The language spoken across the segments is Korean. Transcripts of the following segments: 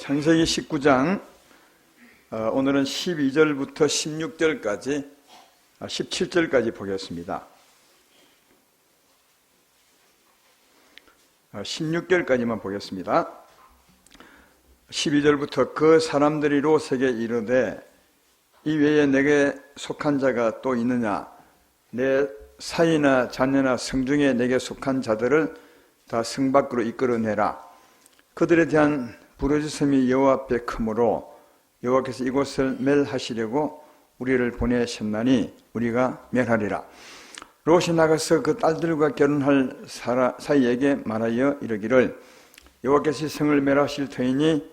창세기 19장 오늘은 12절부터 16절까지 17절까지 보겠습니다. 16절까지만 보겠습니다. 12절부터 그 사람들이 롯에게 이르되 이 외에 내게 속한 자가 또 있느냐? 내 사이나 자녀나 성중에 내게 속한 자들을 다 성 밖으로 이끌어내라. 그들에 대한 부르짖음이 여호와 앞에 크므로 여호와께서 이곳을 멸하시려고 우리를 보내셨나니 우리가 멸하리라. 롯이 나가서 그 딸들과 결혼할 사이에게 말하여 이르기를 여호와께서 성을 멸하실 터이니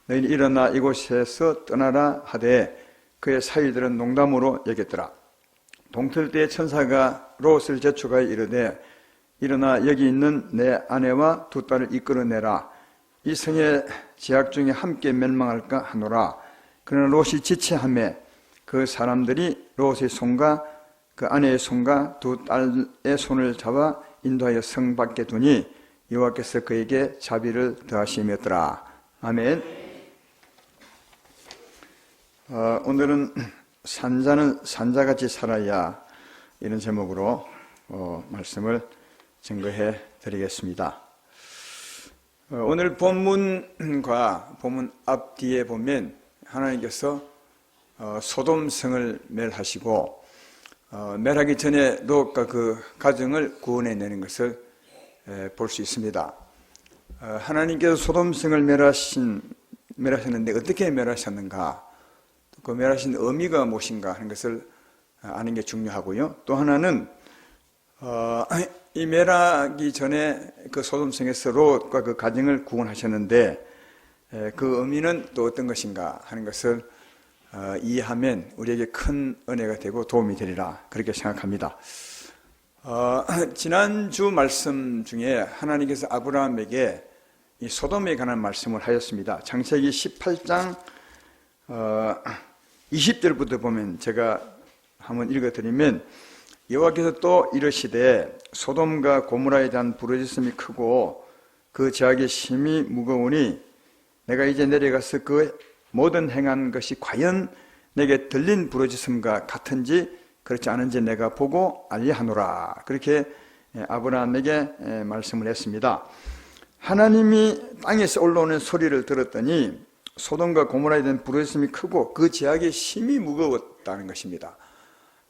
너희는 일어나 이곳에서 떠나라 하되 그의 사이들은 농담으로 여겼더라. 동틀 때에 천사가 롯을 재촉하여 이르되 일어나 여기 있는 내 아내와 두 딸을 이끌어내라. 이 성의 제약 중에 함께 멸망할까 하노라. 그러나 롯이 지체하매 그 사람들이 롯의 손과 그 아내의 손과 두 딸의 손을 잡아 인도하여 성 밖에 두니 여호와께서 그에게 자비를 더하심이었더라. 아멘. 오늘은 산자는 산자같이 살아야 이런 제목으로 말씀을 증거해 드리겠습니다. 오늘 본문과 본문 앞뒤에 보면 하나님께서 소돔성을 멸하시고 멸하기 전에 롯과 그 가정을 구원해내는 것을 볼 수 있습니다. 하나님께서 소돔성을 멸하셨는데 어떻게 멸하셨는가, 그 멸하신 의미가 무엇인가 하는 것을 아는 게 중요하고요. 또 하나는 이 멸하기 전에 그 소돔성에서 롯과 그 가정을 구원하셨는데 그 의미는 또 어떤 것인가 하는 것을 이해하면 우리에게 큰 은혜가 되고 도움이 되리라 그렇게 생각합니다. 지난주 말씀 중에 하나님께서 아브라함에게 이 소돔에 관한 말씀을 하였습니다. 창세기 18장 20절부터 보면 제가 한번 읽어드리면 여호와께서 또 이르시되 소돔과 고모라에 대한 부르짖음이 크고 그 제약이 심히 무거우니 내가 이제 내려가서 그 모든 행한 것이 과연 내게 들린 부르짖음과 같은지 그렇지 않은지 내가 보고 알리하노라. 그렇게 아브라함에게 말씀을 했습니다. 하나님이 땅에서 올라오는 소리를 들었더니 소돔과 고모라에 대한 부르짖음이 크고 그 제약이 심히 무거웠다는 것입니다.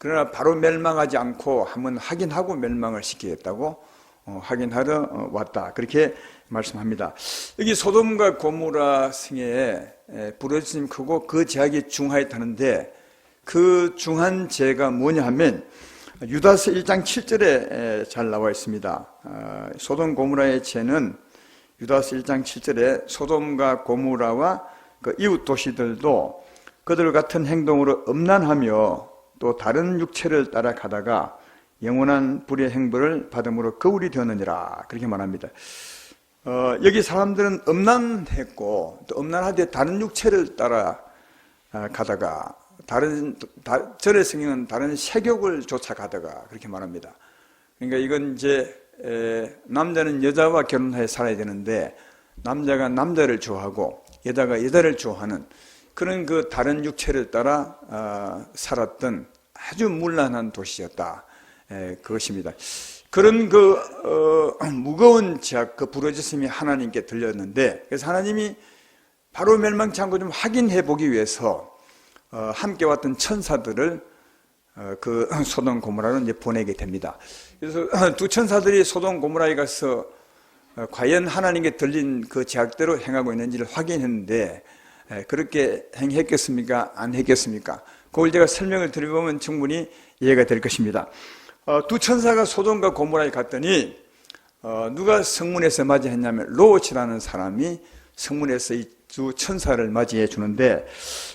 그러나 바로 멸망하지 않고 한번 확인하고 멸망을 시키겠다고 확인하러 왔다. 그렇게 말씀합니다. 여기 소돔과 고모라 성에 부르짖음이 크고 그 제약이 중하였다는데 그 중한 죄가 뭐냐 하면 유다서 1장 7절에 잘 나와 있습니다. 소돔 고모라의 죄는 유다서 1장 7절에 소돔과 고모라와 그 이웃 도시들도 그들 같은 행동으로 음란하며 또 다른 육체를 따라가다가 영원한 불의 행벌을 받음으로 거울이 되었느니라 그렇게 말합니다. 여기 사람들은 음란했고 또 음란하되 다른 육체를 따라가다가 절의 성경은 다른 세욕을 쫓아가다가 그렇게 말합니다. 그러니까 이건 이제 남자는 여자와 결혼하여 살아야 되는데 남자가 남자를 좋아하고 여자가 여자를 좋아하는 그런 그 다른 육체를 따라 살았던 아주 문란한 도시였다. 그것입니다. 그런 그 무거운 제약, 그 부르짖음이 하나님께 들렸는데 그래서 하나님이 바로 멸망치 않고 좀 확인해 보기 위해서 함께 왔던 천사들을 그 소돔 고모라로 이제 보내게 됩니다. 그래서 두 천사들이 소돔 고모라에 가서 과연 하나님께 들린 그 제약대로 행하고 있는지를 확인했는데 그렇게 행했겠습니까? 안 했겠습니까? 그걸 제가 설명을 드려보면 충분히 이해가 될 것입니다. 두 천사가 소돔과 고모라에 갔더니 누가 성문에서 맞이했냐면 롯이라는 사람이 성문에서 이 두 천사를 맞이해 주는데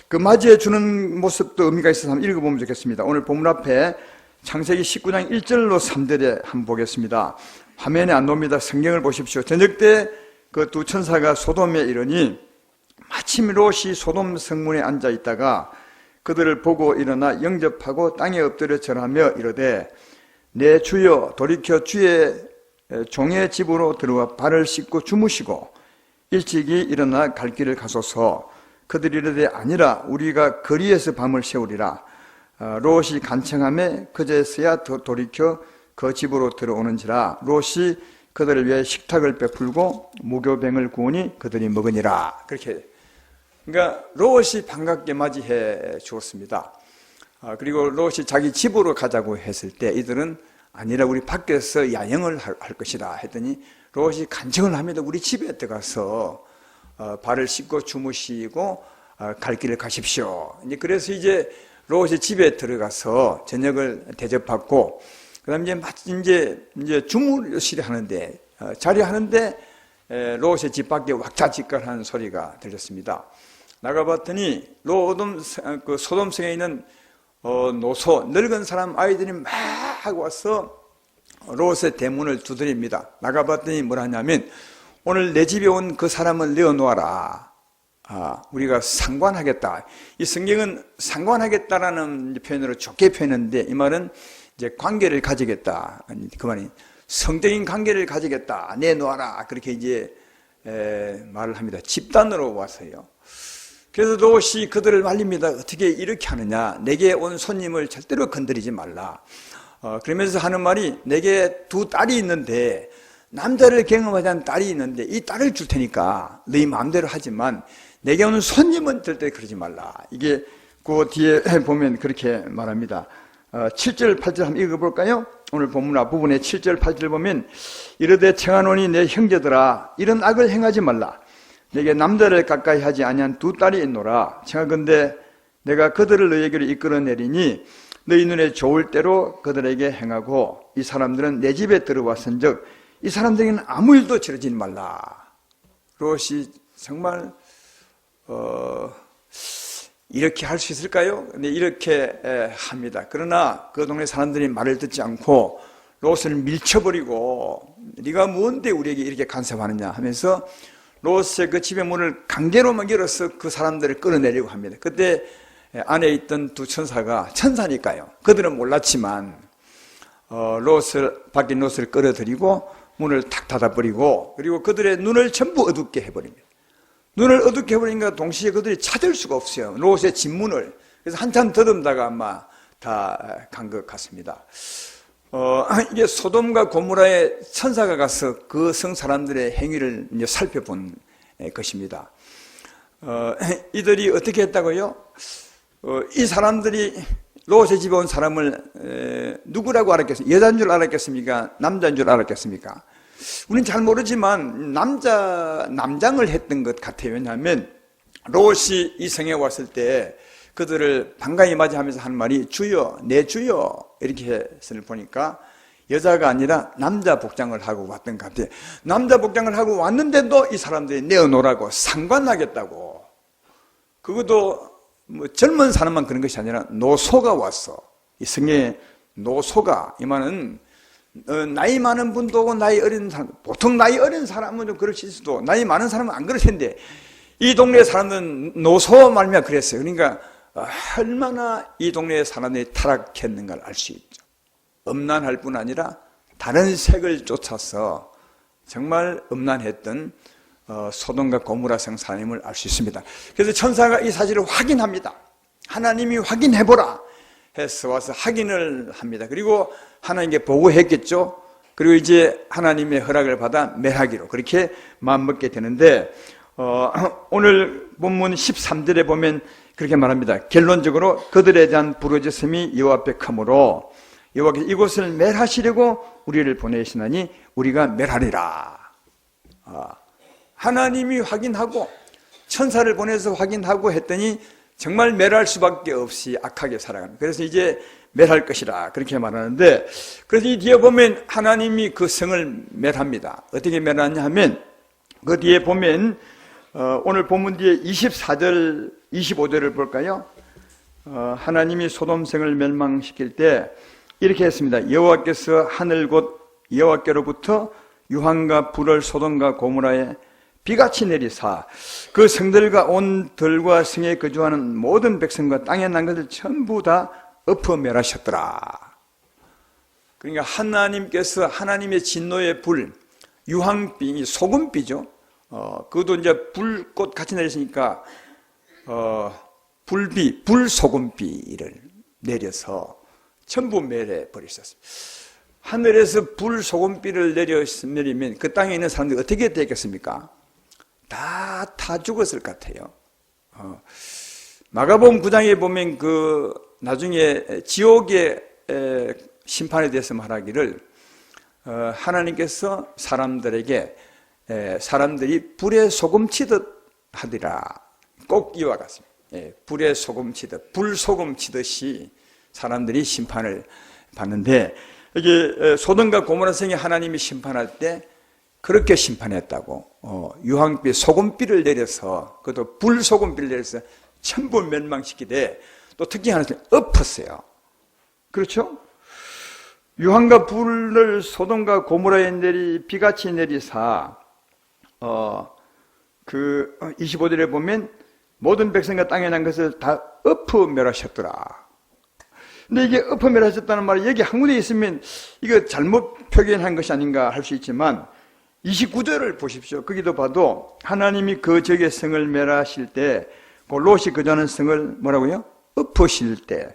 그 맞이해 주는 모습도 의미가 있어서 한번 읽어보면 좋겠습니다. 오늘 본문 앞에 창세기 19장 1절로 3절에 한번 보겠습니다. 화면에 안 나옵니다. 성경을 보십시오. 저녁 때 그 두 천사가 소돔에 이르니 마침 롯이 소돔 성문에 앉아 있다가 그들을 보고 일어나 영접하고 땅에 엎드려 절하며 이르되 내 주여 돌이켜 주의 종의 집으로 들어와 발을 씻고 주무시고 일찍이 일어나 갈 길을 가소서. 그들이 이르되 아니라 우리가 거리에서 밤을 새우리라. 롯이 간청하매 그제서야 돌이켜 그 집으로 들어오는지라. 롯이 그들을 위해 식탁을 베풀고 무교병을 구우니 그들이 먹으니라. 그렇게, 그러니까 롯이 반갑게 맞이해 주었습니다. 그리고 롯이 자기 집으로 가자고 했을 때 이들은 아니라 우리 밖에서 야영을 할 것이다 했더니 롯이 간청을 합니다. 우리 집에 들어가서 발을 씻고 주무시고 갈 길을 가십시오. 그래서 이제 롯이 집에 들어가서 저녁을 대접받고, 그 다음에 이제 주무시려 하는데, 자리하는데, 롯의 집 밖에 왁자지껄하는 소리가 들렸습니다. 나가봤더니, 그 소돔성에 있는 노소, 늙은 사람 아이들이 막 와서 롯의 대문을 두드립니다. 나가봤더니 뭐라 하냐면, 오늘 내 집에 온 그 사람을 내어놓아라. 우리가 상관하겠다. 이 성경은 상관하겠다라는 표현으로 좋게 표현했는데, 이 말은 이제 관계를 가지겠다. 그 말이 성적인 관계를 가지겠다. 내놓아라. 그렇게 이제 말을 합니다. 집단으로 와서요. 그래서 롯이 그들을 말립니다. 어떻게 이렇게 하느냐. 내게 온 손님을 절대로 건드리지 말라. 그러면서 하는 말이, 내게 두 딸이 있는데, 남자를 경험하지 않은 딸이 있는데 이 딸을 줄 테니까 너희 마음대로 하지만 내게 오는 손님은 절대 그러지 말라. 이게 그 뒤에 보면 그렇게 말합니다. 7절 8절 한번 읽어볼까요? 오늘 본문 앞부분에 7절 8절 보면, 이르되 청하노니 내 형제들아 이런 악을 행하지 말라. 내게 남자를 가까이 하지 아니한 두 딸이 있노라. 청하건대 내가 그들을 너희에게로 이끌어내리니 너희 눈에 좋을 대로 그들에게 행하고, 이 사람들은 내 집에 들어왔은즉 이 사람들에게는 아무 일도 저러지 말라. 롯이 정말 이렇게 할 수 있을까요? 근데 이렇게 합니다. 그러나 그 동네 사람들이 말을 듣지 않고 롯을 밀쳐버리고, 네가 뭔데 우리에게 이렇게 간섭하느냐 하면서 롯의 그 집의 문을 강제로만 열어서 그 사람들을 끌어내려고 합니다. 그때 안에 있던 두 천사니까요. 그들은 몰랐지만 밖에 롯을 끌어들이고 문을 탁 닫아버리고, 그리고 그들의 눈을 전부 어둡게 해버립니다. 눈을 어둡게 해버리니까 동시에 그들이 찾을 수가 없어요. 롯의 집 문을. 그래서 한참 더듬다가 아마 다 간 것 같습니다. 이게 소돔과 고모라의 천사가 가서 그 성 사람들의 행위를 이제 살펴본 것입니다. 이들이 어떻게 했다고요? 이 사람들이 롯의 집에 온 사람을 누구라고 알았겠습니까? 여자인 줄 알았겠습니까? 남자인 줄 알았겠습니까? 우리는 잘 모르지만 남장을 했던 것 같아요. 왜냐하면 롯이 이 성에 왔을 때 그들을 반가이 맞이하면서 한 말이 주여, 내 주여 이렇게 했을 보니까 여자가 아니라 남자 복장을 하고 왔던 것 같아요. 남자 복장을 하고 왔는데도 이 사람들이 내어놓으라고 상관하겠다고. 그것도 뭐 젊은 사람만 그런 것이 아니라 노소가 왔어. 이 성에 노소가, 이 말은 나이 많은 분도 오고 나이 어린 사람, 보통 나이 어린 사람은 좀 그럴 수도, 나이 많은 사람은 안 그럴 텐데 이 동네 사람은 노소 말미암아 그랬어요. 그러니까 얼마나 이 동네의 사람들이 타락했는가를 알 수 있죠. 음란할 뿐 아니라 다른 색을 쫓아서 정말 음란했던 소돔과 고모라 성 사람임을 알 수 있습니다. 그래서 천사가 이 사실을 확인합니다. 하나님이 확인해보라 해서 와서 확인을 합니다. 그리고 하나님께 보고했겠죠. 그리고 이제 하나님의 허락을 받아 멸하기로 그렇게 마음먹게 되는데, 오늘 본문 13절에 보면 그렇게 말합니다. 결론적으로 그들에 대한 부르짖음이 여호와 앞에 크므로 여호와께서 이곳을 멸하시려고 우리를 보내시나니 우리가 멸하리라. 하나님이 확인하고 천사를 보내서 확인하고 했더니 정말 멸할 수밖에 없이 악하게 살아갑니다. 그래서 이제 멸할 것이라 그렇게 말하는데, 그래서 이 뒤에 보면 하나님이 그 성을 멸합니다. 어떻게 멸하냐 하면 그 뒤에 보면 오늘 본문 뒤에 24절 25절을 볼까요? 하나님이 소돔성을 멸망시킬 때 이렇게 했습니다. 여호와께서 하늘 곧 여호와께로부터 유황과 불을 소돔과 고모라에 비같이 내리사 그 성들과 온 들과 성에 거주하는 모든 백성과 땅에 난 것을 전부 다 엎어 멸하셨더라. 그러니까 하나님께서 하나님의 진노의 불, 유황비, 소금비죠. 그것도 이제 불꽃 같이 내렸으니까, 불소금비를 내려서 전부 멸해 버리셨어요. 하늘에서 불소금비를 내리면 그 땅에 있는 사람들이 어떻게 되겠습니까? 다 죽었을 것 같아요. 마가복음 9장에 보면 나중에 지옥의 심판에 대해서 말하기를, 하나님께서 사람들이 불에 소금 치듯 하리라. 꼭 이와 같습니다. 불에 소금 치듯, 불소금 치듯이 사람들이 심판을 받는데, 이게 소돔과 고모라 성에 하나님이 심판할 때 그렇게 심판했다고. 유황비, 소금비를 내려서, 그것도 불소금비를 내려서 전부 멸망시키되, 또 특히 하나님 엎었어요. 그렇죠? 유황과 불을 소돔과 고모라에 비같이 내리사, 25절에 보면 모든 백성과 땅에 난 것을 다 엎어 멸하셨더라. 근데 이게 엎어 멸하셨다는 말이 여기 한군에 있으면 이거 잘못 표현한 것이 아닌가 할 수 있지만, 29절을 보십시오. 거기도 봐도 하나님이 그 적의 성을 멸하실 때, 롯이 거주하는 성을 뭐라고요? 엎으실 때에,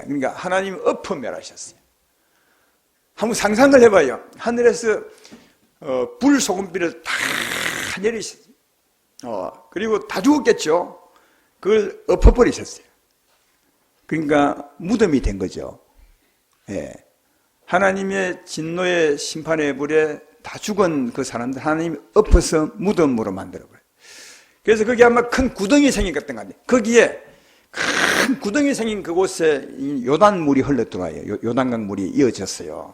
그러니까 하나님이 엎어 멸하셨어요. 한번 상상을 해봐요. 하늘에서 불소금비를 다 내리셨어요. 그리고 다 죽었겠죠. 그걸 엎어버리셨어요. 그러니까 무덤이 된 거죠. 예. 하나님의 진노의 심판의 불에 다 죽은 그 사람들 하나님이 엎어서 무덤으로 만들어버려요. 그래서 거기 아마 큰 구덩이 생겼던 것 같아요. 거기에 큰 구덩이 생긴 그곳에 요단물이 흘러들어와요. 요단강 물이 이어졌어요.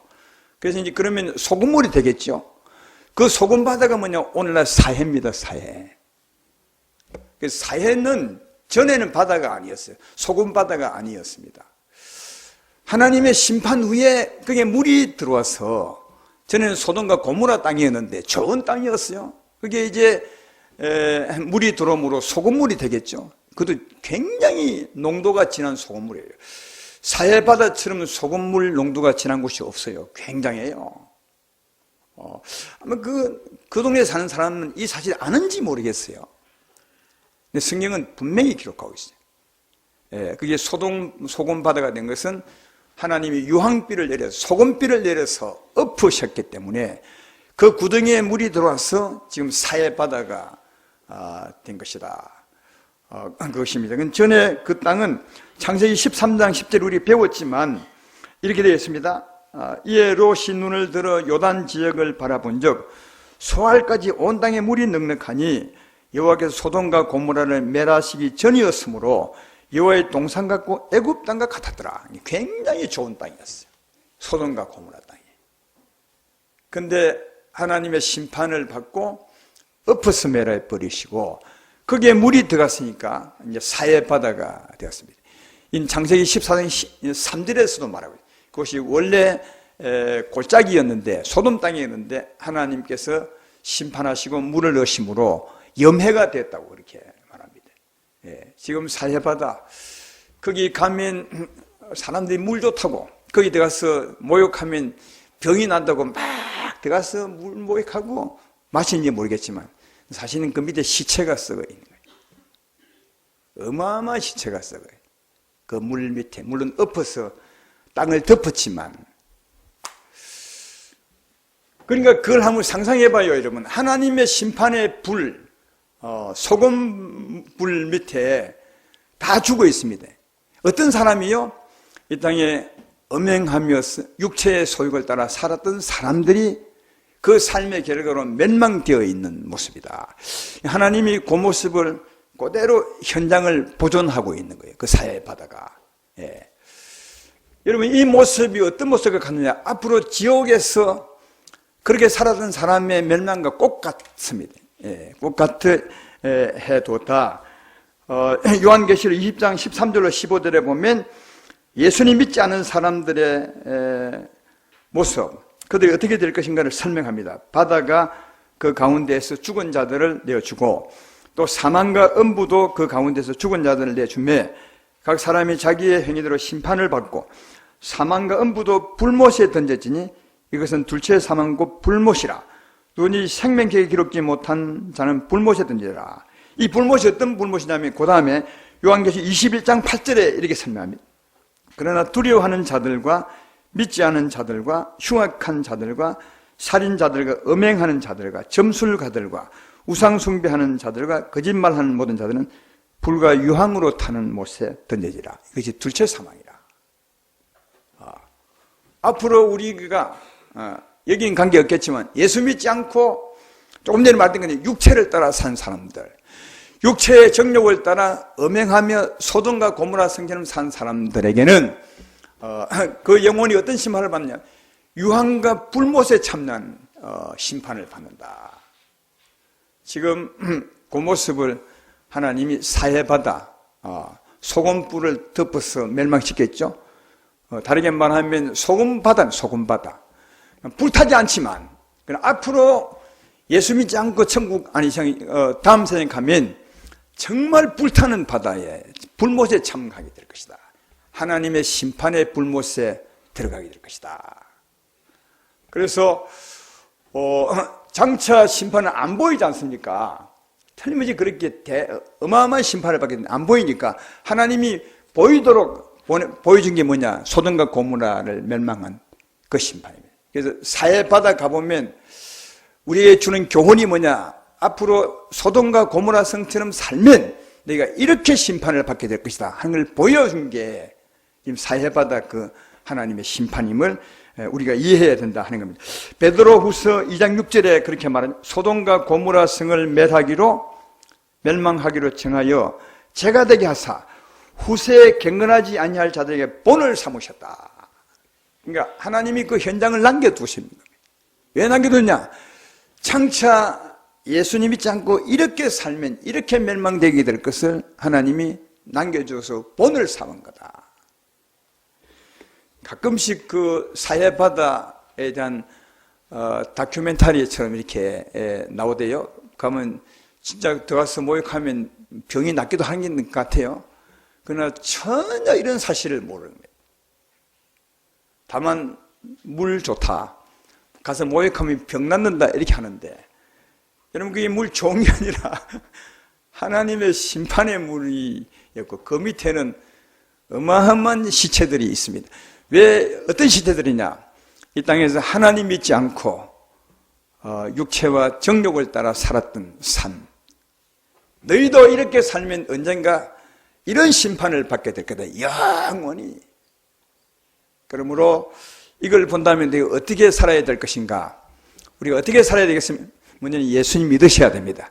그래서 이제 그러면 소금물이 되겠죠. 그 소금 바다가 뭐냐? 오늘날 사해입니다. 사해. 그 사해는 전에는 바다가 아니었어요. 소금 바다가 아니었습니다. 하나님의 심판 후에 그게 물이 들어와서, 전에는 소돔과 고모라 땅이었는데 좋은 땅이었어요. 그게 이제 물이 들어오므로 소금물이 되겠죠. 그것도 굉장히 농도가 진한 소금물이에요. 사해 바다처럼 소금물 농도가 진한 곳이 없어요. 굉장해요. 아마 그 동네에 사는 사람은 이 사실 아는지 모르겠어요. 근데 성경은 분명히 기록하고 있어요. 그게 소금 바다가 된 것은 하나님이 유황비를 내려서, 소금비를 내려서 엎으셨기 때문에 그 구덩이에 물이 들어와서 지금 사해 바다가 된 것이다. 그것입니다. 전에 그 땅은 창세기 13장 10절 우리 배웠지만 이렇게 되어 있습니다. 이에 롯이 눈을 들어 요단 지역을 바라본 적 소알까지 온 땅에 물이 넉넉하니 여호와께서 소돔과 고모라를 멸하시기 전이었으므로 여호와의 동산 같고 애굽 땅과 같았더라. 굉장히 좋은 땅이었어요. 소돔과 고모라 땅이. 근데 하나님의 심판을 받고 엎어서 멸해 버리시고 거기에 물이 들어갔으니까 이제 사해 바다가 되었습니다. 이 창세기 14장 3절에서도 말하고 있어요. 그것이 원래 골짜기였는데, 소돔 땅이었는데 하나님께서 심판하시고 물을 넣으심으로 염해가 됐다고 그렇게 말합니다. 지금 사해 바다, 거기 가면 사람들이 물 좋다고, 거기 들어가서 목욕하면 병이 난다고 막 들어가서 물 목욕하고 마시는지 모르겠지만 사실은 그 밑에 시체가 썩어 있는 거예요. 어마어마한 시체가 썩어요. 그 물 밑에, 물론 엎어서 땅을 덮었지만. 그러니까 그걸 한번 상상해봐요, 여러분. 하나님의 심판의 불, 소금불 밑에 다 죽어 있습니다. 어떤 사람이요? 이 땅에 음행하며 육체의 소욕을 따라 살았던 사람들이 그 삶의 결과로 멸망되어 있는 모습이다. 하나님이 그 모습을 그대로 현장을 보존하고 있는 거예요. 그 사해 바다가. 여러분, 이 모습이 어떤 모습을 갖느냐? 앞으로 지옥에서 그렇게 살았던 사람의 멸망과 똑같습니다. 똑같이 해뒀다. 요한계시록 20장 13절로 15절에 보면 예수님 믿지 않은 사람들의 모습, 그들이 어떻게 될 것인가를 설명합니다. 바다가 그 가운데에서 죽은 자들을 내어주고 또 사망과 음부도 그 가운데서 죽은 자들을 내주며 각 사람이 자기의 행위대로 심판을 받고 사망과 음부도 불못에 던져지니 이것은 둘째 사망 곧 불못이라. 눈이 생명책에 기록지 못한 자는 불못에 던지라. 이 불못이 어떤 불못이냐면 그 다음에 요한계시록 21장 8절에 이렇게 설명합니다. 그러나 두려워하는 자들과 믿지 않은 자들과 흉악한 자들과 살인자들과 음행하는 자들과 점술가들과 우상숭배하는 자들과 거짓말하는 모든 자들은 불과 유황으로 타는 못에 던져지라. 이것이 둘째 사망이라. 앞으로 우리가 여기는 관계없겠지만 예수 믿지 않고 조금 전에 말했던 것처럼 육체를 따라 산 사람들, 육체의 정욕을 따라 음행하며 소돔과 고모라 성처럼 산 사람들에게는 그 영혼이 어떤 심판을 받느냐, 유황과 불못에 참난 심판을 받는다. 지금 그 모습을 하나님이 사해바다, 소금불을 덮어서 멸망시켰죠. 다르게 말하면 소금바다는 소금바다. 불타지 않지만 앞으로 예수 믿지 않고 천국 다음 세상에 가면 정말 불타는 바다에 불못에 참가하게 될 것이다. 하나님의 심판의 불못에 들어가게 될 것이다. 그래서 장차 심판은 안 보이지 않습니까? 틀림없이 그렇게 어마어마한 심판을 받게 되는데 안 보이니까 하나님이 보이도록 보여준 게 뭐냐? 소돔과 고모라를 멸망한 그 심판입니다. 그래서 사해바다 가보면 우리에게 주는 교훈이 뭐냐? 앞으로 소돔과 고모라 성처럼 살면 내가 이렇게 심판을 받게 될 것이다 하는 걸 보여준 게 지금 사해바다 그 하나님의 심판임을 우리가 이해해야 된다 하는 겁니다. 베드로후서 2장 6절에 그렇게 말하는 소돔과 고모라 성을 멸망하기로 정하여 죄가 되게 하사 후세에 경건하지 아니할 자들에게 본을 삼으셨다. 그러니까 하나님이 그 현장을 남겨두십니다. 왜 남겨두냐? 장차 예수님 믿지 않고 이렇게 살면 이렇게 멸망되게 될 것을 하나님이 남겨줘서 본을 삼은 거다. 가끔씩 그 사해바다에 대한 다큐멘터리처럼 이렇게 나오대요. 가면 진짜 들어가서 모욕하면 병이 낫기도 하는 것 같아요. 그러나 전혀 이런 사실을 모르는 거예요. 다만 물 좋다, 가서 모욕하면 병 낫는다 이렇게 하는데, 여러분 그게 물 좋은 게 아니라 하나님의 심판의 물이었고 그 밑에는 어마어마한 시체들이 있습니다. 왜 어떤 시체들이냐? 이 땅에서 하나님 믿지 않고 육체와 정욕을 따라 살았던 삶, 너희도 이렇게 살면 언젠가 이런 심판을 받게 될 거다, 영원히. 그러므로 이걸 본다면 내가 어떻게 살아야 될 것인가? 우리가 어떻게 살아야 되겠습니까? 먼저는 예수님 믿으셔야 됩니다.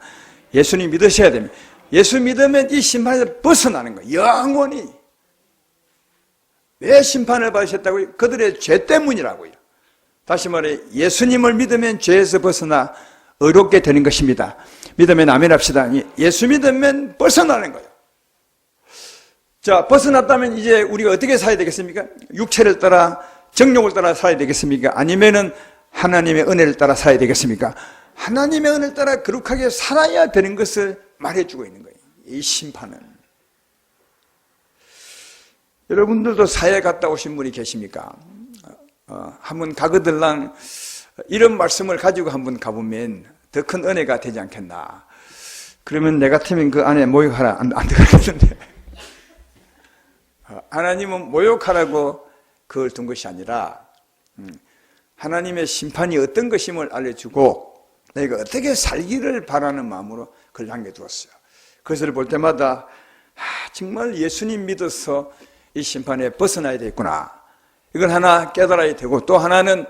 예수님 믿으셔야 됩니다. 예수 믿으면 이 심판에서 벗어나는 거예요, 영원히. 왜 심판을 받으셨다고요? 그들의 죄 때문이라고요. 다시 말해 예수님을 믿으면 죄에서 벗어나 의롭게 되는 것입니다. 믿으면 아멘 합시다. 예수 믿으면 벗어나는 거예요. 자, 벗어났다면 이제 우리가 어떻게 살아야 되겠습니까? 육체를 따라 정욕을 따라 살아야 되겠습니까? 아니면은 하나님의 은혜를 따라 살아야 되겠습니까? 하나님의 은혜를 따라 거룩하게 살아야 되는 것을 말해주고 있는 거예요, 이 심판은. 여러분들도 사회 갔다 오신 분이 계십니까? 한번 가거들랑 이런 말씀을 가지고 한번 가보면 더 큰 은혜가 되지 않겠나. 그러면 내 같으면 그 안에 모욕하라 안 들어가겠는데, 하나님은 모욕하라고 그걸 둔 것이 아니라 하나님의 심판이 어떤 것임을 알려주고 내가 어떻게 살기를 바라는 마음으로 그걸 남겨두었어요. 그것을 볼 때마다 정말 예수님 믿어서 이 심판에 벗어나야 되겠구나, 이걸 하나 깨달아야 되고, 또 하나는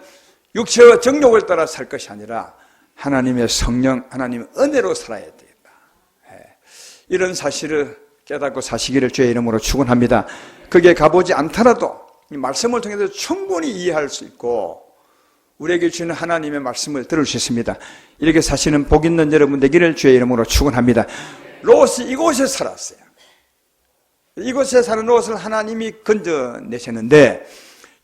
육체와 정욕을 따라 살 것이 아니라 하나님의 성령, 하나님의 은혜로 살아야 되겠다. 이런 사실을 깨닫고 사시기를 주의 이름으로 축원합니다. 그게 가보지 않더라도 이 말씀을 통해서 충분히 이해할 수 있고 우리에게 주는 하나님의 말씀을 들을 수 있습니다. 이렇게 사시는 복 있는 여러분 되기를 주의 이름으로 축원합니다. 롯이 이곳에 살았어요. 이곳에 사는 롯을 하나님이 건져내셨는데,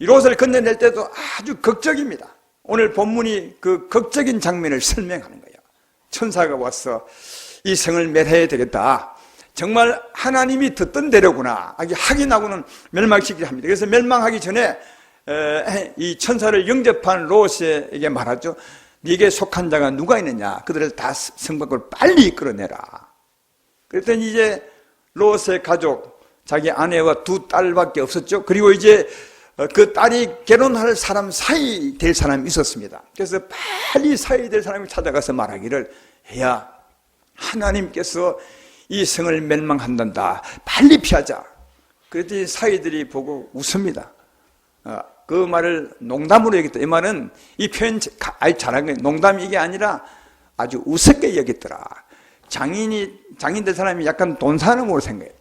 이 롯을 건져낼 때도 아주 극적입니다. 오늘 본문이 그 극적인 장면을 설명하는 거예요. 천사가 와서 이 성을 멸해야 되겠다, 정말 하나님이 듣던 대로구나, 확인하고는 멸망시키려 합니다. 그래서 멸망하기 전에 이 천사를 영접한 롯에게 말하죠. 네게 속한 자가 누가 있느냐? 그들을 다 성 밖으로 빨리 이끌어내라. 그랬더니 이제 롯의 가족, 자기 아내와 두 딸밖에 없었죠. 그리고 이제 그 딸이 결혼할 사람 사이 될 사람이 있었습니다. 그래서 빨리 사이 될 사람이 찾아가서 말하기를, 야, 하나님께서 이 성을 멸망한단다. 빨리 피하자. 그랬더니 사이들이 보고 웃습니다. 그 말을 농담으로 여겼다. 이 말은, 이 표현 아주 잘한 거예요. 농담이 이게 아니라 아주 우습게 여겼더라. 장인 될 사람이 약간 돈 사람으로 생각해요.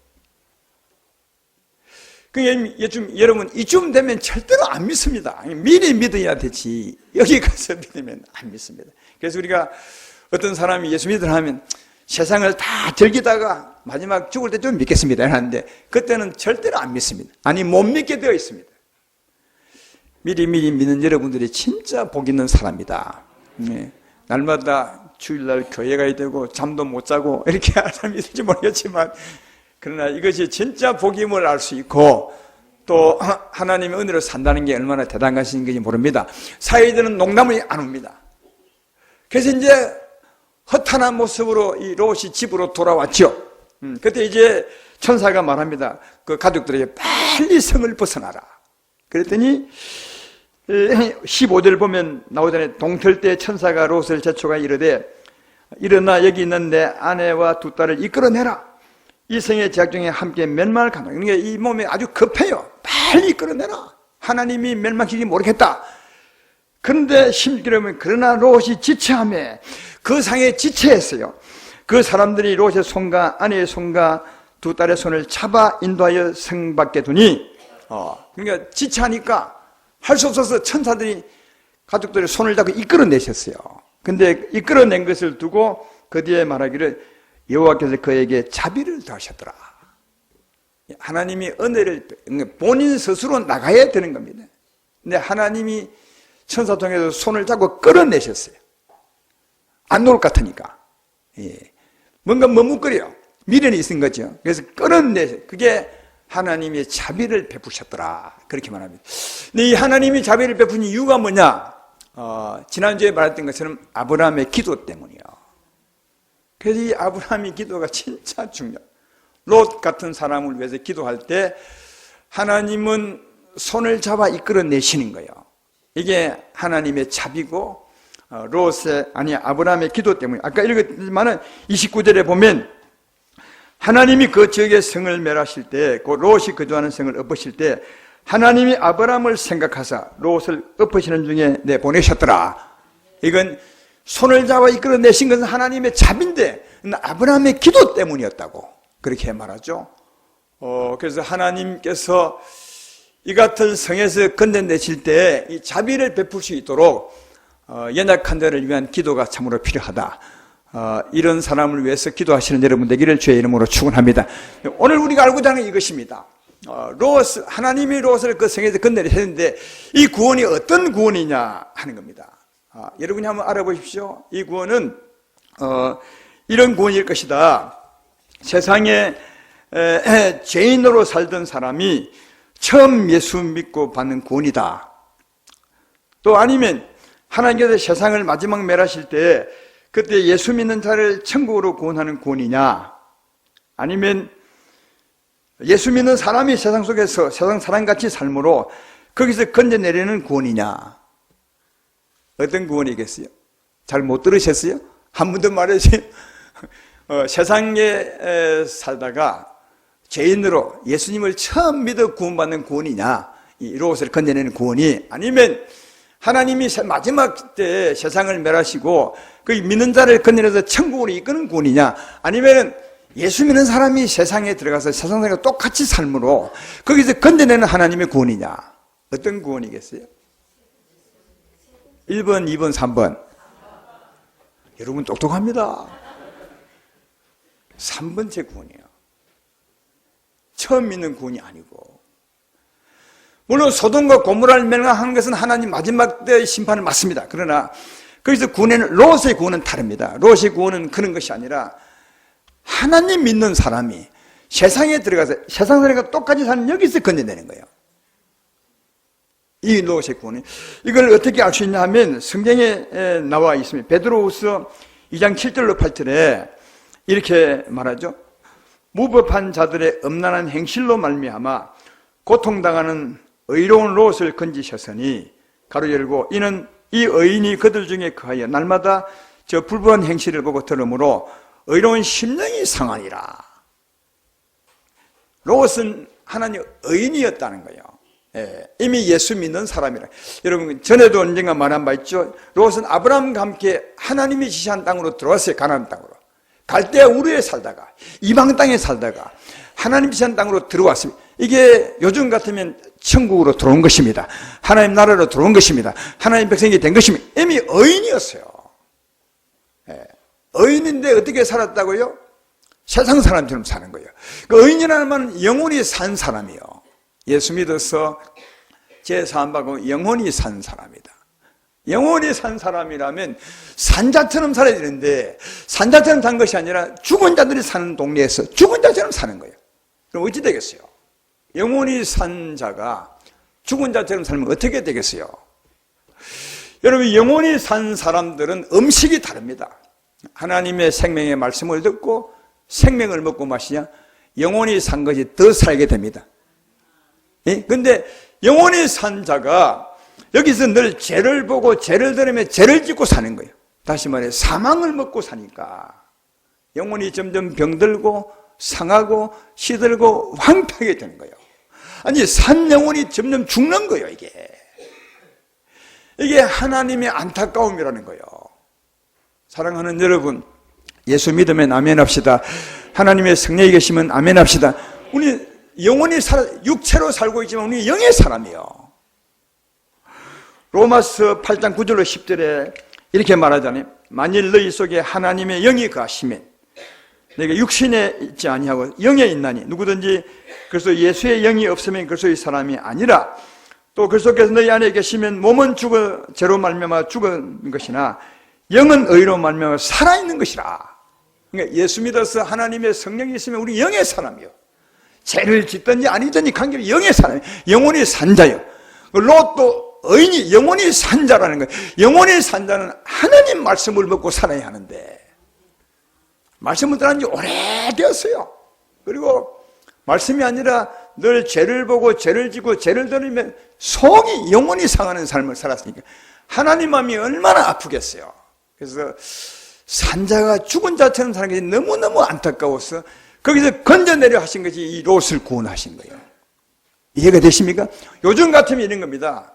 여러분, 이쯤 되면 절대로 안 믿습니다. 미리 믿어야 되지. 여기 가서 믿으면 안 믿습니다. 그래서 우리가 어떤 사람이 예수 믿으려 하면 세상을 다 즐기다가 마지막 죽을 때 좀 믿겠습니다 하는데, 그때는 절대로 안 믿습니다. 아니, 못 믿게 되어 있습니다. 미리 믿는 여러분들이 진짜 복 있는 사람이다. 네. 날마다 주일날 교회 가야 되고 잠도 못 자고 이렇게 하는 사람이 있을지 모르겠지만, 그러나 이것이 진짜 복임을 알 수 있고 또 하나님의 은혜로 산다는 게 얼마나 대단하신 건지 모릅니다. 사이들은 농담을 안 합니다. 그래서 이제 허탄한 모습으로 이 롯이 집으로 돌아왔죠. 그때 이제 천사가 말합니다. 그 가족들에게 빨리 성을 벗어나라. 그랬더니 15절 보면 나오잖아요. 동틀 때 천사가 롯을 재촉하여 이르되, 일어나 여기 있는 내 아내와 두 딸을 이끌어내라. 이 성의 제약 중에 함께 멸망을 간다. 그러니까 이 몸이 아주 급해요. 빨리 이끌어내라. 하나님이 멸망시키지 모르겠다. 그런데 16절에 보면, 그러나 롯이 지체하며 그 상에 지체했어요. 그 사람들이 롯의 손과 아내의 손과 두 딸의 손을 잡아 인도하여 성 밖에 두니, 그러니까 지체하니까 할 수 없어서 천사들이 가족들의 손을 잡고 이끌어내셨어요. 근데 이끌어낸 것을 두고 그 뒤에 말하기를, 여호와께서 그에게 자비를 더하셨더라. 하나님이 은혜를, 본인 스스로 나가야 되는 겁니다. 근데 하나님이 천사 통해서 손을 잡고 끌어내셨어요. 안 놓을 것 같으니까. 뭔가 머뭇거려. 미련이 있은 거죠. 그래서 끌어내셨어요. 그게 하나님의 자비를 베푸셨더라. 그렇게 말합니다. 근데 이 하나님이 자비를 베푼 이유가 뭐냐? 지난주에 말했던 것처럼 아브라함의 기도 때문이요. 그래서 이 아브라함의 기도가 진짜 중요해요. 롯 같은 사람을 위해서 기도할 때 하나님은 손을 잡아 이끌어내시는 거예요. 이게 하나님의 자비고, 아브라함의 기도 때문에. 아까 읽었지만은 29절에 보면, 하나님이 그 지역의 성을 멸하실 때, 그 롯이 거주하는 성을 엎으실 때, 하나님이 아브라함을 생각하사 롯을 엎으시는 중에 내보내셨더라. 이건 손을 잡아 이끌어내신 것은 하나님의 자비인데, 아브라함의 기도 때문이었다고 그렇게 말하죠. 그래서 하나님께서 이 같은 성에서 건져내실 때 이 자비를 베풀 수 있도록 연약한 자를 위한 기도가 참으로 필요하다. 이런 사람을 위해서 기도하시는 여러분 되기를 주의 이름으로 축원합니다. 오늘 우리가 알고자 하는 것입니다. 하나님이 롯을 그 성에서 건져내셨는데 이 구원이 어떤 구원이냐 하는 겁니다. 여러분이 한번 알아보십시오. 이 구원은 이런 구원일 것이다. 세상에 죄인으로 살던 사람이 처음 예수 믿고 받는 구원이다. 또 아니면 하나님께서 세상을 마지막 멸하실 때 그때 예수 믿는 자를 천국으로 구원하는 구원이냐, 아니면 예수 믿는 사람이 세상 속에서 세상 사람같이 삶으로 거기서 건져내려는 구원이냐, 어떤 구원이겠어요? 잘 못 들으셨어요? 한 번 더 말해주세요. 세상에 살다가 죄인으로 예수님을 처음 믿어 구원받는 구원이냐, 이 롯을 건져내는 구원이, 아니면 하나님이 마지막 때 세상을 멸하시고 그 믿는 자를 건져내서 천국으로 이끄는 구원이냐, 아니면 예수 믿는 사람이 세상에 들어가서 세상 사람과 똑같이 삶으로 거기서 건져내는 하나님의 구원이냐, 어떤 구원이겠어요? 1번, 2번, 3번. 여러분 똑똑합니다. 3번째 구원이에요. 처음 믿는 구원이 아니고. 물론 소돔과 고모라를 멸망한 것은 하나님 마지막 때의 심판은 맞습니다. 그러나 거기서 구원에는, 롯의 구원은 다릅니다. 롯의 구원은 그런 것이 아니라 하나님 믿는 사람이 세상에 들어가서 세상 사람과 똑같이 사는 여기서 건져내는 거예요. 이 롯의 구원이. 이걸 어떻게 알 수 있냐 하면 성경에 나와 있습니다. 베드로후서 2장 7절로 8절에 이렇게 말하죠. 무법한 자들의 음란한 행실로 말미암아 고통당하는 의로운 롯을 건지셨으니 가로 열고 이는 이 의인이 그들 중에 거하여 날마다 저 불법한 행실을 보고 들으므로 의로운 심령이 상하니라. 롯은 하나님 의인이었다는 거예요. 예, 이미 예수 믿는 사람이라. 여러분 전에도 언젠가 말한 바 있죠. 롯은 아브라함과 함께 하나님이 지시한 땅으로 들어왔어요. 가나안 땅으로. 갈대아 우르에 살다가 이방 땅에 살다가 하나님 지시한 땅으로 들어왔습니다. 이게 요즘 같으면 천국으로 들어온 것입니다. 하나님 나라로 들어온 것입니다. 하나님 백성이 된 것입니다. 이미 의인이었어요. 예, 의인인데 어떻게 살았다고요? 세상 사람처럼 사는 거예요. 그 의인이라는 말은 영원히 산 사람이요. 예수 믿어서 제3받고 영원히 산 사람이다. 영원히 산 사람이라면 산자처럼 살아야 되는데 산자처럼 산 것이 아니라 죽은 자들이 사는 동네에서 죽은 자처럼 사는 거예요. 그럼 어찌 되겠어요? 영원히 산 자가 죽은 자처럼 살면 어떻게 되겠어요? 여러분 영원히 산 사람들은 음식이 다릅니다. 하나님의 생명의 말씀을 듣고 생명을 먹고 마시냐 영원히 산 것이 더 살게 됩니다. 근데 영원히 산 자가 여기서 늘 죄를 보고 죄를 들으며 죄를 짓고 사는 거예요. 다시 말해 사망을 먹고 사니까 영혼이 점점 병들고 상하고 시들고 황폐하게 되는 거예요. 아니 산 영혼이 점점 죽는 거예요. 이게 하나님의 안타까움이라는 거예요. 사랑하는 여러분, 예수 믿으면 아멘 합시다. 하나님의 성령이 계시면 아멘 합시다. 우리 영혼이 육체로 살고 있지만 우리 영의 사람이에요. 로마서 8장 9절로 10절에 이렇게 말하잖아요. 만일 너희 속에 하나님의 영이 거하시면 내가 육신에 있지 아니하고 영에 있나니 누구든지 그래서 예수의 영이 없으면 그리스도의 사람이 아니라 또 그리스도께서 너희 안에 계시면 몸은 죽어 죄로 말미암아 죽은 것이나 영은 의로 말미암아 살아있는 것이라. 그러니까 예수 믿어서 하나님의 성령이 있으면 우리 영의 사람이요. 죄를 짓든지 아니든지 관계없이 영의 사람이요. 영원히 산 자요. 롯도 의인이 영원히 산 자라는 거예요. 영원히 산 자는 하나님 말씀을 먹고 살아야 하는데 말씀을 들은 지 오래되었어요. 그리고 말씀이 아니라 늘 죄를 보고 죄를 짓고 죄를 들으면 속이 영원히 상하는 삶을 살았으니까 하나님 마음이 얼마나 아프겠어요. 그래서 산자가 죽은 자처럼 사는 것이 너무너무 안타까워서 거기서 건져내려 하신 것이 이 롯을 구원하신 거예요. 이해가 되십니까? 요즘 같으면 이런 겁니다.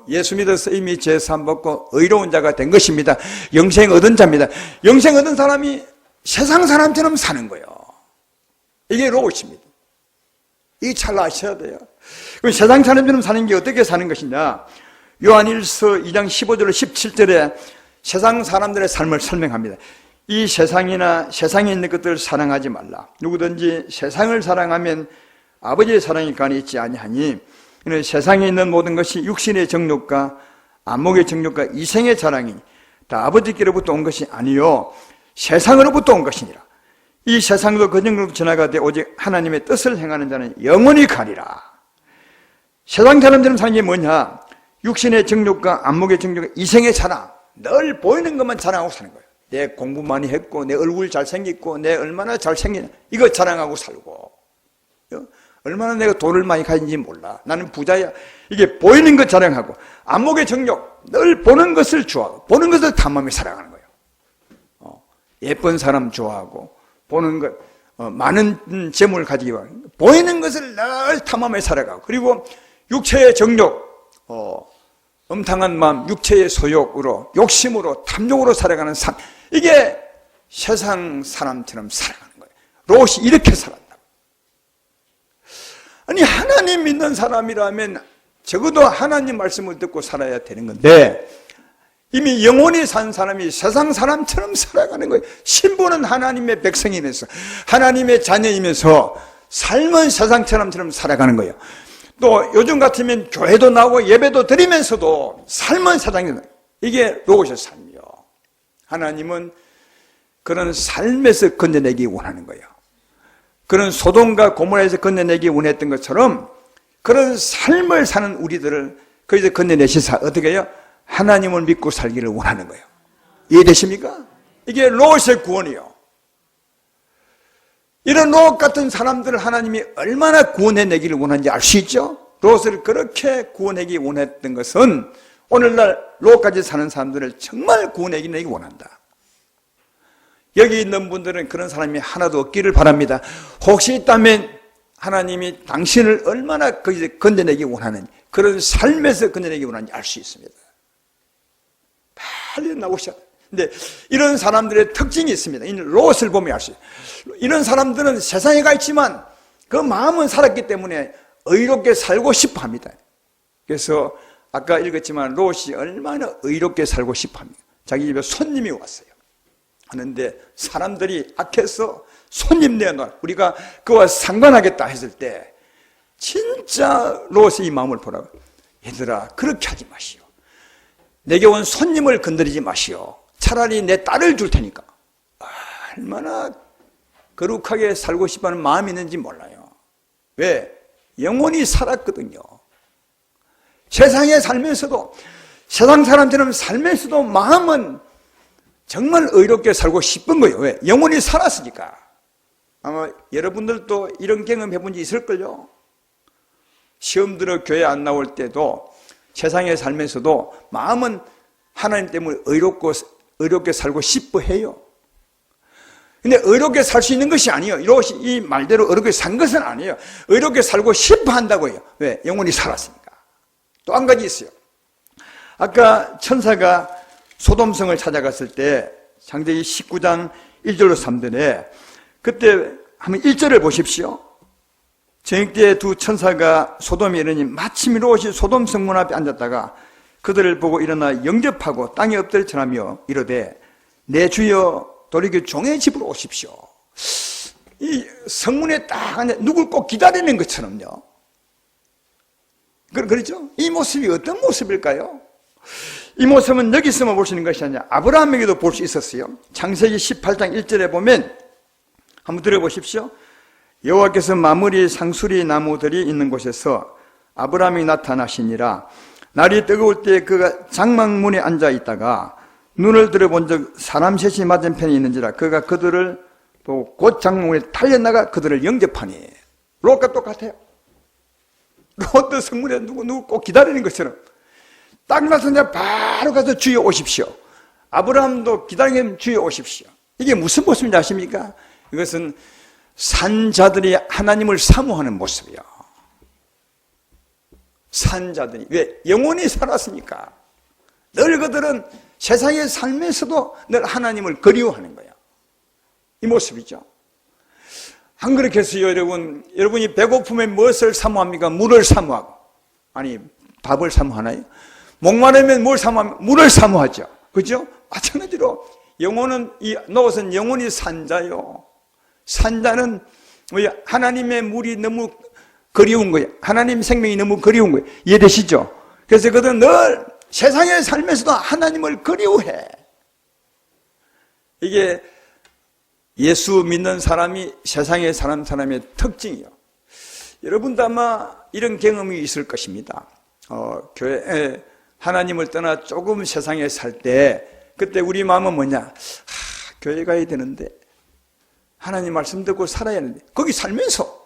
예수 믿어서 이미 죄사함 받고 의로운 자가 된 것입니다. 영생 얻은 자입니다. 영생 얻은 사람이 세상 사람처럼 사는 거예요. 이게 롯입니다. 이 잘 아셔야 돼요. 그럼 세상 사람처럼 사는 게 어떻게 사는 것이냐? 요한일서 2장 15절로 17절에 세상 사람들의 삶을 설명합니다. 이 세상이나 세상에 있는 것들을 사랑하지 말라. 누구든지 세상을 사랑하면 아버지의 사랑이 간에 있지 아니하니 세상에 있는 모든 것이 육신의 정욕과 안목의 정욕과 이생의 자랑이 다 아버지께로부터 온 것이 아니요 세상으로부터 온 것이니라. 이 세상도 그 정도로 지나가되 오직 하나님의 뜻을 행하는 자는 영원히 가리라. 세상 사람들은 사는 게 뭐냐? 육신의 정욕과 안목의 정욕과 이생의 자랑, 늘 보이는 것만 자랑하고 사는 거예요. 내 공부 많이 했고 내 얼굴 잘생겼고 내 얼마나 잘생기냐 이거 자랑하고 살고 얼마나 내가 돈을 많이 가진지 몰라. 나는 부자야. 이게 보이는 것 자랑하고 안목의 정욕, 늘 보는 것을 좋아하고 보는 것을 탐하며 살아가는 거예요. 예쁜 사람 좋아하고 보는 것, 많은 재물을 가지기 바랍니다. 보이는 것을 늘 탐하며 살아가고 그리고 육체의 정욕, 음탕한 마음, 육체의 소욕으로 욕심으로 탐욕으로 살아가는 삶, 이게 세상 사람처럼 살아가는 거예요. 롯이 이렇게 살았다. 아니 하나님 믿는 사람이라면 적어도 하나님 말씀을 듣고 살아야 되는 건데 이미 영원히 산 사람이 세상 사람처럼 살아가는 거예요. 신부는 하나님의 백성이면서 하나님의 자녀이면서 삶은 세상처럼 살아가는 거예요. 또 요즘 같으면 교회도 나오고 예배도 드리면서도 삶은 세상이다. 이게 롯의 삶이요. 하나님은 그런 삶에서 건져내기 원하는 거예요. 그런 소돔과 고모라에서 건져내기 원했던 것처럼 그런 삶을 사는 우리들을 거기서 건네내셔서 어떻게 해요? 하나님을 믿고 살기를 원하는 거예요. 이해되십니까? 이게 롯의 구원이요. 이런 롯 같은 사람들을 하나님이 얼마나 구원해내기를 원하는지 알 수 있죠? 롯을 그렇게 구원하기 원했던 것은 오늘날 롯까지 사는 사람들을 정말 구원하기 원한다. 여기 있는 분들은 그런 사람이 하나도 없기를 바랍니다. 혹시 있다면 하나님이 당신을 얼마나 거기서 건져내기 원하는지, 그런 삶에서 건져내기 원하는지 알 수 있습니다. 빨리 나오셔야 돼요. 근데 이런 사람들의 특징이 있습니다. 이 롯을 보면 알 수 있어요. 이런 사람들은 세상에 가 있지만 그 마음은 살았기 때문에 의롭게 살고 싶어 합니다. 그래서 아까 읽었지만 롯이 얼마나 의롭게 살고 싶어 합니다. 자기 집에 손님이 왔어요. 하는데 사람들이 악해서 손님 내놔, 우리가 그와 상관하겠다 했을 때 진짜 롯의 이 마음을 보라고. 얘들아, 그렇게 하지 마시오. 내게 온 손님을 건드리지 마시오. 차라리 내 딸을 줄 테니까. 얼마나 거룩하게 살고 싶어하는 마음이 있는지 몰라요. 왜? 영혼이 살았거든요. 세상에 살면서도, 세상 사람처럼 살면서도 마음은 정말 의롭게 살고 싶은 거예요. 왜? 영혼이 살았으니까. 아마 여러분들도 이런 경험 해본 적 있을걸요? 시험 들어 교회 안 나올 때도 세상에 살면서도 마음은 하나님 때문에 의롭게 살고 싶어 해요. 근데 의롭게 살 수 있는 것이 아니에요. 이 말대로 의롭게 산 것은 아니에요. 의롭게 살고 싶어 한다고요. 왜? 영혼이 살았으니까. 또 한 가지 있어요. 아까 천사가 소돔성을 찾아갔을 때 창세기 19장 1절로 3절에 그때 한번 1절을 보십시오. 저녁 때 두 천사가 소돔에 이르니 마침 롯이 소돔성 문 앞에 앉았다가 그들을 보고 일어나 영접하고 땅에 엎드려 절하며 이르되 내 주여 돌이켜 종의 집으로 오십시오. 이 성문에 딱 앉아 누굴 꼭 기다리는 것처럼요. 그렇죠? 이 모습이 어떤 모습일까요? 이 모습은 여기서만 볼 수 있는 것이 아니라 아브라함에게도 볼 수 있었어요. 창세기 18장 1절에 보면 한번 들어보십시오. 여호와께서 마무리 상수리 나무들이 있는 곳에서 아브라함이 나타나시니라. 날이 뜨거울 때 그가 장막문에 앉아 있다가 눈을 들어본 적 사람 셋이 맞은편에 있는지라 그가 그들을 보고 곧 장막문에 달려나가 그들을 영접하니. 롯과 똑같아요. 롯도 성문에 누구 꼭 기다리는 것처럼 딱 나서냐 바로 가서 주여 오십시오. 아브라함도 기다리면 주여 오십시오. 이게 무슨 모습인지 아십니까? 이것은 산자들이 하나님을 사모하는 모습이요. 산자들이. 왜? 영혼이 살았으니까. 늘 그들은 세상에 살면서도 늘 하나님을 그리워하는 거예요. 이 모습이죠. 안 그렇겠어요, 여러분? 여러분이 배고프면 무엇을 사모합니까? 물을 사모하고. 아니, 밥을 사모하나요? 목마르면 뭘 사모하면 물을 사모하죠. 그죠? 마찬가지로 영혼은, 이 롯은 영혼이 산자요. 산자는 하나님의 물이 너무 그리운 거예요. 하나님 생명이 너무 그리운 거예요. 이해되시죠? 그래서 그들은 늘 세상에 살면서도 하나님을 그리워해. 이게 예수 믿는 사람이 세상에 사는 사람의 특징이요. 여러분도 아마 이런 경험이 있을 것입니다. 교회 하나님을 떠나 조금 세상에 살 때 그때 우리 마음은 뭐냐? 교회 가야 되는데 하나님 말씀 듣고 살아야 하는데 거기 살면서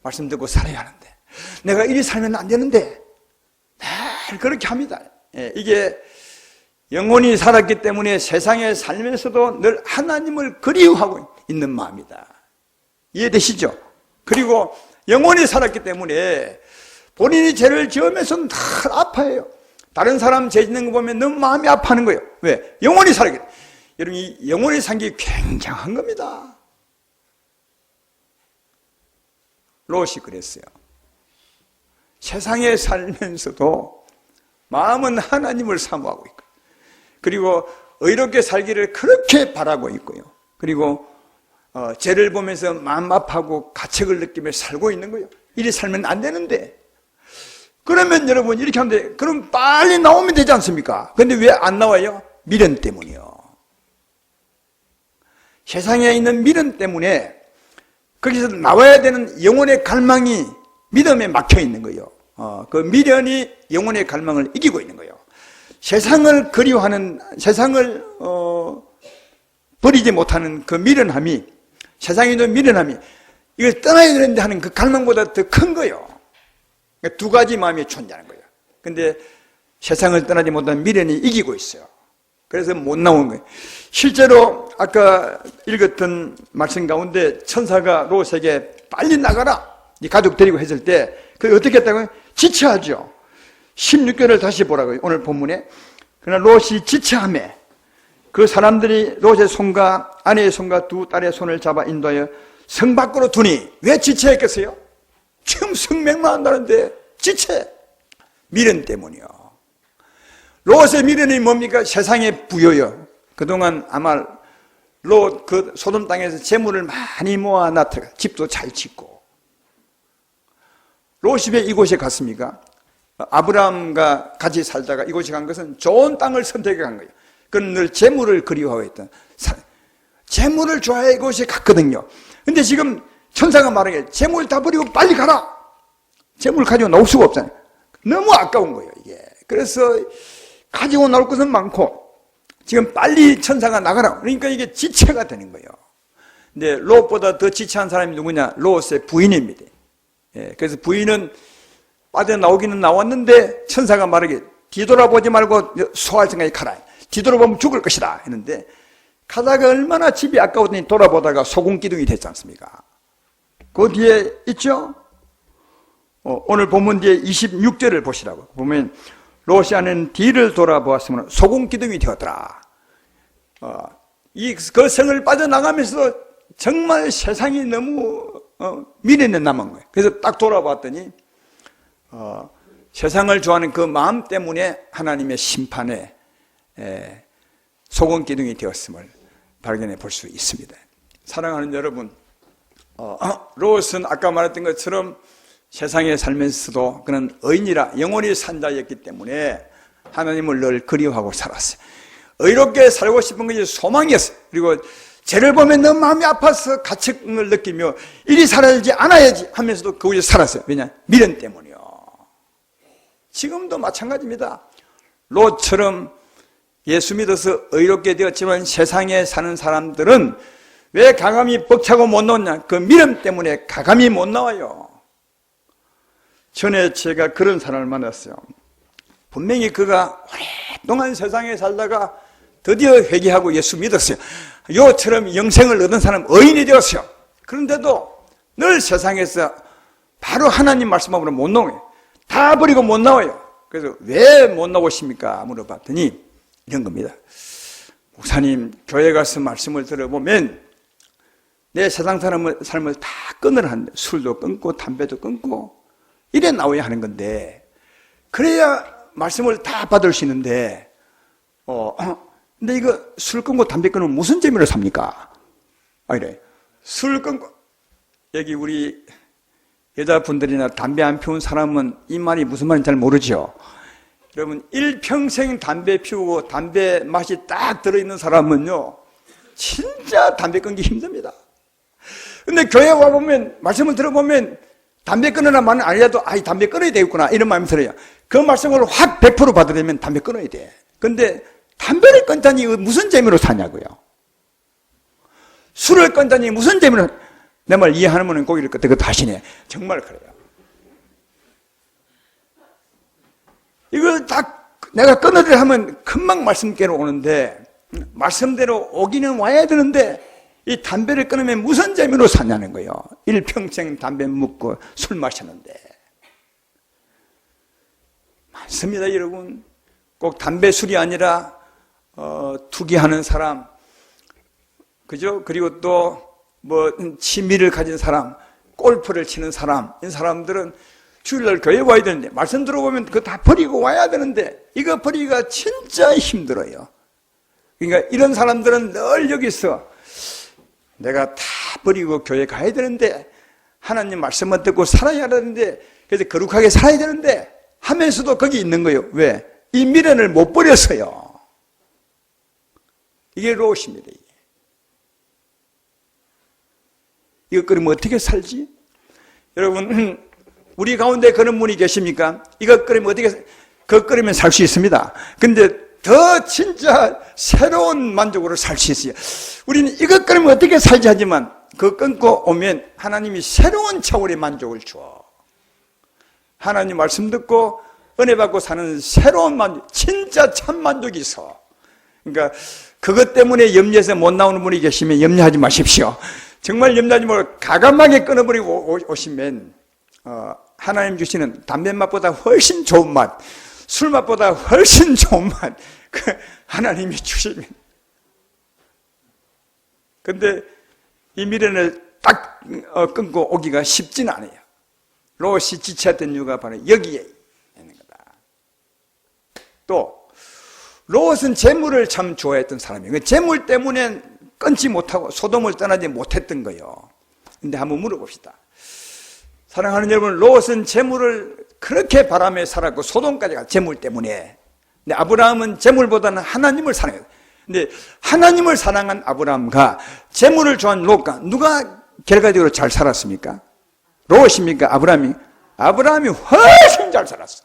말씀 듣고 살아야 하는데 내가 이리 살면 안 되는데 늘 그렇게 합니다. 이게 영혼이 살았기 때문에 세상에 살면서도 늘 하나님을 그리워하고 있는 마음이다. 이해되시죠? 그리고 영혼이 살았기 때문에 본인이 죄를 지으면서 늘 아파해요. 다른 사람 죄 짓는 거 보면 너무 마음이 아파하는 거예요. 왜? 영혼이 살았기 때문에. 여러분, 이 영혼이 산 게 굉장한 겁니다. 롯이 그랬어요. 세상에 살면서도 마음은 하나님을 사모하고 있고, 그리고 의롭게 살기를 그렇게 바라고 있고요. 그리고 죄를 보면서 마음 아파하고 가책을 느끼며 살고 있는 거예요. 이리 살면 안 되는데. 그러면 여러분 이렇게 하는데 그럼 빨리 나오면 되지 않습니까? 그런데 왜 안 나와요? 미련 때문이요. 세상에 있는 미련 때문에 거기서 나와야 되는 영혼의 갈망이 믿음에 막혀 있는 거예요. 그 미련이 영혼의 갈망을 이기고 있는 거예요. 세상을 그리워하는, 세상을 버리지 못하는 그 미련함이, 세상에 있는 미련함이 이걸 떠나야 되는데 하는 그 갈망보다 더 큰 거예요. 그러니까 두 가지 마음이 존재하는 거예요. 근데 세상을 떠나지 못하는 미련이 이기고 있어요. 그래서 못 나오는 거예요. 실제로 아까 읽었던 말씀 가운데 천사가 롯에게 빨리 나가라, 네 가족 데리고 했을 때 그게 어떻게 했다고요? 지체하죠. 16절을 다시 보라고요. 오늘 본문에. 그러나 롯이 지체하매 그 사람들이 롯의 손과 아내의 손과 두 딸의 손을 잡아 인도하여 성 밖으로 두니. 왜 지체했겠어요? 지금 성명만 한다는데 지체. 미련 때문이요. 롯의 미련이 뭡니까? 세상의 부여요. 그동안 아마 롯 그 소돔 땅에서 재물을 많이 모아놨다가 집도 잘 짓고. 롯이 왜 이곳에 갔습니까? 아브라함과 같이 살다가 이곳에 간 것은 좋은 땅을 선택해 간 거예요. 그는 늘 재물을 그리워하고 있던, 재물을 좋아해 이곳에 갔거든요. 근데 지금 천사가 말하기에 재물 다 버리고 빨리 가라. 재물 가지고 나올 수가 없잖아요. 너무 아까운 거예요, 이게. 그래서 가지고 나올 것은 많고 지금 빨리 천사가 나가라. 그러니까 이게 지체가 되는 거예요. 근데 롯보다 더 지체한 사람이 누구냐? 롯의 부인입니다. 예, 그래서 부인은 빠져나오기는 나왔는데 천사가 말하기에 뒤돌아보지 말고 소할 생각에 가라. 뒤돌아보면 죽을 것이다 했는데 가다가 얼마나 집이 아까웠더니 돌아보다가 소금기둥이 됐지 않습니까? 그 뒤에 있죠? 오늘 본문 뒤에 26절을 보시라고. 보면 롯이 아는 뒤를 돌아보았으면 소금기둥이 되었더라. 그 성을 빠져나가면서 정말 세상이 너무 미련에 남은 거예요. 그래서 딱 돌아봤더니 세상을 좋아하는 그 마음 때문에 하나님의 심판에 소금기둥이 되었음을 발견해 볼 수 있습니다. 사랑하는 여러분, 롯은 아까 말했던 것처럼 세상에 살면서도 그는 의인이라 영원히 산 자였기 때문에 하나님을 늘 그리워하고 살았어요. 의롭게 살고 싶은 것이 소망이었어요. 그리고 죄를 보면 너무 마음이 아파서 가책을 느끼며 이리 살아야지 않아야지 하면서도 그곳에 살았어요. 왜냐? 미련 때문이요. 지금도 마찬가지입니다. 롯처럼 예수 믿어서 의롭게 되었지만 세상에 사는 사람들은 왜 가감이 벅차고 못 나오냐? 그 미련 때문에 가감이 못 나와요. 전에 제가 그런 사람을 만났어요. 분명히 그가 오랫동안 세상에 살다가 드디어 회개하고 예수 믿었어요. 요처럼 영생을 얻은 사람 의인이 되었어요. 그런데도 늘 세상에서 바로 하나님 말씀으로 못 나와요. 다 버리고 못 나와요. 그래서 왜 못 나오십니까? 물어봤더니 이런 겁니다. 목사님, 교회 가서 말씀을 들어보면 내 세상 삶을 다 끊으라 하는데 술도 끊고 담배도 끊고 이래 나와야 하는 건데 그래야 말씀을 다 받을 수 있는데 근데 이거 술 끊고 담배 끊으면 무슨 재미로 삽니까? 이래. 술 끊고 여기 우리 여자분들이나 담배 안 피운 사람은 이 말이 무슨 말인지 잘 모르죠. 여러분, 일평생 담배 피우고 담배 맛이 딱 들어있는 사람은요 진짜 담배 끊기 힘듭니다. 근데 교회 와보면 말씀을 들어보면 담배 끊으라 말은 아니라도 담배 끊어야 되겠구나 이런 마음이 들어요. 그 말씀을 확 100% 받으려면 담배 끊어야 돼. 근데 담배를 끊다니 무슨 재미로 사냐고요. 술을 끊다니 무슨 재미로. 내 말 이해하는 고기를 끄덕끄덕 하시네. 정말 그래요. 이거 다 내가 끊으려 하면 금방 말씀께로 오는데 말씀대로 오기는 와야 되는데 이 담배를 끊으면 무슨 재미로 사냐는 거예요. 일평생 담배 묻고 술 마셨는데. 많습니다, 여러분. 꼭 담배 술이 아니라 투기하는 사람, 그죠? 그리고 또 취미를 가진 사람, 골프를 치는 사람, 이 사람들은 주일날 교회 와야 되는데 말씀 들어보면 그거 다 버리고 와야 되는데 이거 버리기가 진짜 힘들어요. 그러니까 이런 사람들은 늘 여기서 내가 다 버리고 교회 가야 되는데 하나님 말씀만 듣고 살아야 되는데 그래서 거룩하게 살아야 되는데 하면서도 거기 있는 거예요. 왜? 이 미련을 못 버렸어요. 이게 롯입니다. 이거 그러면 어떻게 살지? 여러분, 우리 가운데 그런 분이 계십니까? 이것 끓이면 어떻게, 그것 끓이면 살 수 있습니다. 근데 더 진짜 새로운 만족으로 살 수 있어요. 우리는 이것 끓이면 어떻게 살지 하지만 그거 끊고 오면 하나님이 새로운 차원의 만족을 줘. 하나님 말씀 듣고 은혜 받고 사는 새로운 만족, 진짜 참 만족이 있어. 그러니까 그것 때문에 염려해서 못 나오는 분이 계시면 염려하지 마십시오. 정말 염려하지 말고 가감하게 끊어버리고 오시면 하나님 주시는 담배 맛보다 훨씬 좋은 맛, 술 맛보다 훨씬 좋은 맛, 하나님이 주시면. 근데 이 미련을 딱 끊고 오기가 쉽지는 않아요. 롯이 지체했던 이유가 바로 여기에 있는 거다. 또 롯은 재물을 참 좋아했던 사람이에요. 그 재물 때문에 끊지 못하고 소돔을 떠나지 못했던 거예요. 근데 한번 물어봅시다. 사랑하는 여러분, 롯은 재물을 그렇게 바라며 살았고 소돔까지 가 재물 때문에. 근데 아브라함은 재물보다는 하나님을 사랑해요. 근데 하나님을 사랑한 아브라함과 재물을 좋아하는 롯과 누가 결과적으로 잘 살았습니까? 롯입니까? 아브라함이? 아브라함이 훨씬 잘 살았어.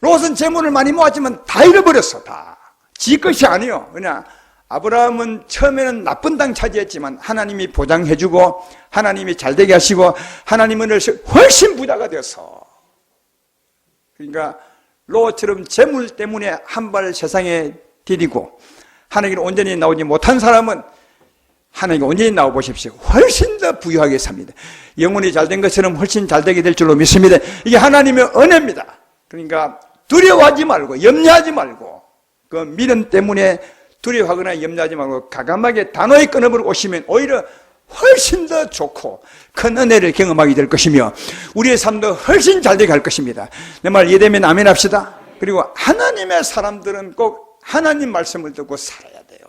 롯은 재물을 많이 모았지만 다 잃어버렸어. 다. 지 것이 아니에요. 그냥 아브라함은 처음에는 나쁜 땅 차지했지만 하나님이 보장해주고 하나님이 잘되게 하시고 하나님은 훨씬 부자가 되었어. 그러니까 롯처럼 재물 때문에 한 발 세상에 디디고 하나님께 온전히 나오지 못한 사람은 하나님께 온전히 나와보십시오. 훨씬 더 부유하게 삽니다. 영혼이 잘된 것처럼 훨씬 잘되게 될 줄로 믿습니다. 이게 하나님의 은혜입니다. 그러니까 두려워하지 말고 염려하지 말고 그 미련 때문에 두려워하거나 염려하지 말고 가감하게 단호히 끊어버리고 오시면 오히려 훨씬 더 좋고 큰 은혜를 경험하게 될 것이며 우리의 삶도 훨씬 잘되게 할 것입니다. 내 말 이해되면 아멘 합시다. 그리고 하나님의 사람들은 꼭 하나님 말씀을 듣고 살아야 돼요.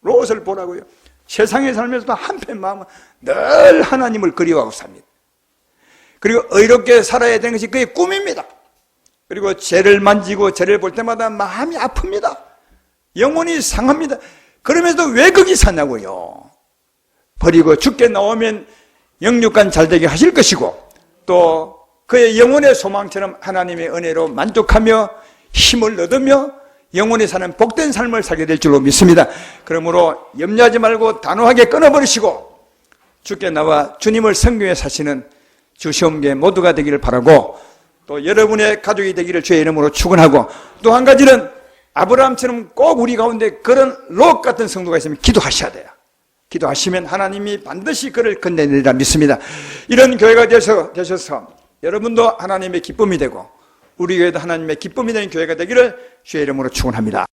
롯을 보라고요. 세상에 살면서도 한편 마음은 늘 하나님을 그리워하고 삽니다. 그리고 의롭게 살아야 되는 것이 그의 꿈입니다. 그리고 죄를 만지고 죄를 볼 때마다 마음이 아픕니다. 영혼이 상합니다. 그러면서도 왜 거기 사냐고요. 버리고 죽게 나오면 영육간 잘되게 하실 것이고 또 그의 영혼의 소망처럼 하나님의 은혜로 만족하며 힘을 얻으며 영원히 사는 복된 삶을 살게 될 줄로 믿습니다. 그러므로 염려하지 말고 단호하게 끊어버리시고 주께 나와 주님을 섬기며 사시는 주시옵게 모두가 되기를 바라고 또 여러분의 가족이 되기를 주의 이름으로 축원하고 또 한 가지는 아브라함처럼 꼭 우리 가운데 그런 롯 같은 성도가 있으면 기도하셔야 돼요. 기도하시면 하나님이 반드시 그를 건네내리라 믿습니다. 이런 교회가 되셔서 여러분도 하나님의 기쁨이 되고 우리 교회도 하나님의 기쁨이 되는 교회가 되기를 주의 이름으로 축원합니다.